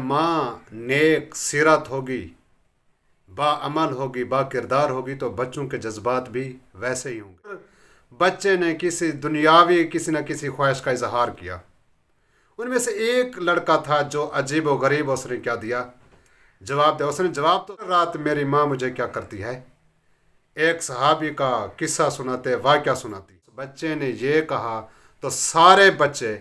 माँ नेक सीरत होगी, बाअमल होगी, बाकिरदार होगी तो बच्चों के जज्बात भी वैसे ही होंगे। बच्चे ने किसी दुनियावी किसी न किसी ख्वाहिश का इजहार किया। उनमें से एक लड़का था जो अजीब व गरीब, उसने क्या दिया जवाब दिया। उसने जवाब तो रात मेरी माँ मुझे क्या करती है, एक सहाबी का किस्सा सुनाते, वाक़या सुनाती। बच्चे ने ये कहा तो सारे बच्चे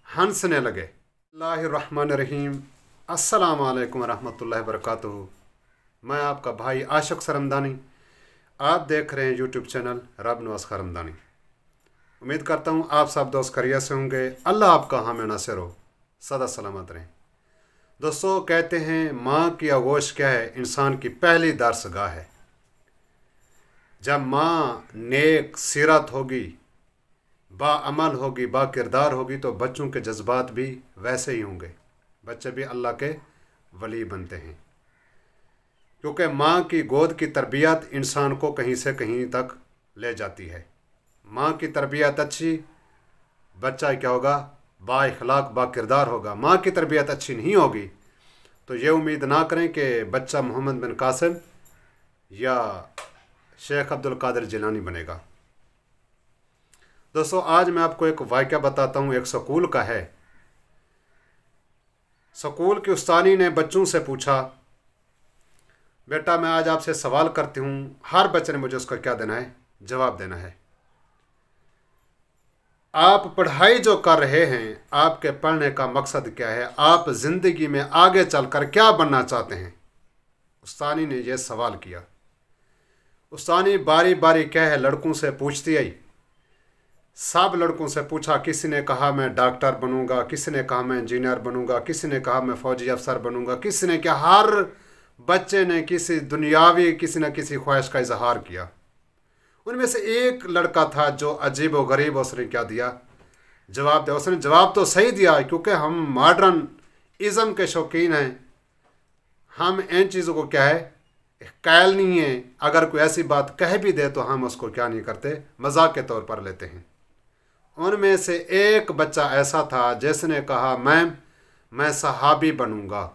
हंसने लगे। बिस्मिल्लाहिर्रहमानिर्रहीम, अस्सलामु अलैकुम वरहमतुल्लाहि वबरकातुहू। मैं आपका भाई आशिक सरमदानी, आप देख रहे हैं यूट्यूब चैनल रब नवाज़ खरमदानी। उम्मीद करता हूँ आप सब दोस्त खैरियत से होंगे। अल्लाह आपका हामी नासिर हो, सदा सलामत रहें। दोस्तों, कहते हैं माँ की आगोश क्या है, इंसान की पहली दरसगाह है। जब माँ नेक सीरत होगी, बाअमल होगी, बाकिरदार होगी तो बच्चों के जज्बात भी वैसे ही होंगे। बच्चे भी अल्लाह के वली बनते हैं, क्योंकि माँ की गोद की तरबियत इंसान को कहीं से कहीं तक ले जाती है। माँ की तरबियत अच्छी, बच्चा क्या होगा, बाइखलाक बाकिरदार होगा। माँ की तरबियत अच्छी नहीं होगी तो ये उम्मीद ना करें कि बच्चा मोहम्मद बिन कासिम या शेख अब्दुल कादिर जिलानी बनेगा। दोस्तों, आज मैं आपको एक वाक़या बताता हूँ, एक स्कूल का है। स्कूल की उस्तानी ने बच्चों से पूछा, बेटा मैं आज आपसे सवाल करती हूँ, हर बच्चे ने मुझे उसका क्या देना है, जवाब देना है। आप पढ़ाई जो कर रहे हैं, आपके पढ़ने का मकसद क्या है, आप ज़िंदगी में आगे चलकर क्या बनना चाहते हैं। उस्तानी ने यह सवाल किया। उस्तानी बारी बारी क्या है लड़कों से पूछती आई। सब लड़कों से पूछा, किसी ने कहा मैं डॉक्टर बनूंगा, किसी ने कहा मैं इंजीनियर बनूंगा, किसी ने कहा मैं फौजी अफसर बनूंगा, किसी ने क्या, हर बच्चे ने किसी दुनियावी किसी न किसी ख्वाहिश का इजहार किया। उनमें से एक लड़का था जो अजीब व गरीब, उसने क्या दिया जवाब दिया। उसने जवाब तो सही दिया, क्योंकि हम मॉडर्न इज़म के शौकीन हैं। हम इन चीज़ों को क्या है, कायल नहीं है। अगर कोई ऐसी बात कह भी दे तो हम उसको क्या नहीं करते, मजाक के तौर पर लेते हैं। उनमें से एक बच्चा ऐसा था जिसने कहा मैं सहाबी बनूंगा।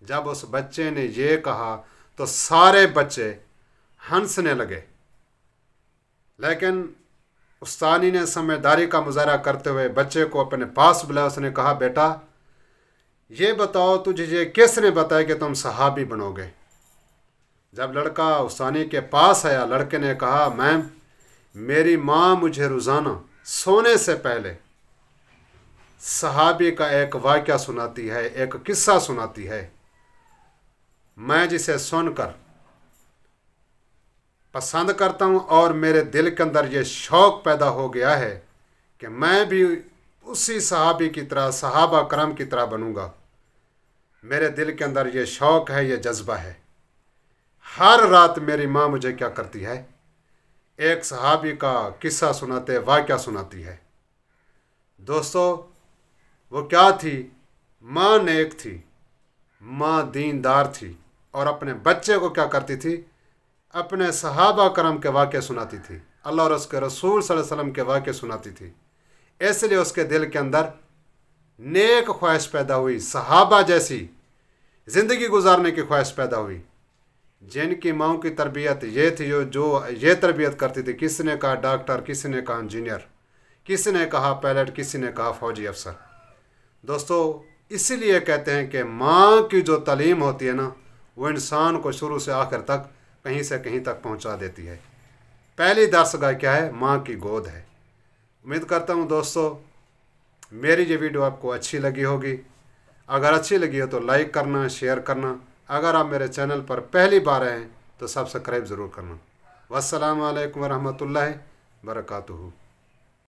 जब उस बच्चे ने ये कहा तो सारे बच्चे हंसने लगे। लेकिन उस्तानी ने समझदारी का मुजाहरा करते हुए बच्चे को अपने पास बुलाया। उसने कहा, बेटा ये बताओ तुझे ये किसने बताया कि तुम सहाबी बनोगे। जब लड़का उस्तानी के पास आया, लड़के ने कहा, मैम मेरी माँ मुझे रोज़ाना सोने से पहले सहाबी का एक वाक़या सुनाती है, एक किस्सा सुनाती है। मैं जिसे सुनकर पसंद करता हूँ और मेरे दिल के अंदर ये शौक़ पैदा हो गया है कि मैं भी उसी सहाबी की तरह, सहाबा करम की तरह बनूंगा। मेरे दिल के अंदर ये शौक़ है, ये जज्बा है। हर रात मेरी माँ मुझे क्या करती है, एक सहाबी का किस्सा सुनाते, वाक़या सुनाती है। दोस्तों, वो क्या थी, माँ नेक थी, माँ दीनदार थी और अपने बच्चे को क्या करती थी, अपने सहाबा करम के वाक़े सुनाती थी, अल्लाह और उसके रसूल सल्लल्लाहु अलैहि वसल्लम के वाक़े सुनाती थी। इसलिए उसके दिल के अंदर नेक ख्वाहिश पैदा हुई, सहाबा जैसी ज़िंदगी गुजारने की ख्वाहिश पैदा हुई। जिनकी माँओं की तरबियत ये थी, जो ये तरबियत करती थी, किसी ने कहा डॉक्टर, किसी ने कहा इंजीनियर, किसी ने कहा पायलट, किसी ने कहा फौजी अफसर। दोस्तों, इसीलिए कहते हैं कि माँ की जो तालीम होती है ना, वो इंसान को शुरू से आखिर तक कहीं से कहीं तक पहुंचा देती है। पहली दरसगाह क्या है, माँ की गोद है। उम्मीद करता हूं दोस्तों मेरी ये वीडियो आपको अच्छी लगी होगी। अगर अच्छी लगी हो तो लाइक करना, शेयर करना। अगर आप मेरे चैनल पर पहली बार आए तो सब्सक्राइब ज़रूर करना। वस्सलामु अलैकुम वरहमतुल्लाहि वबरकातुहू।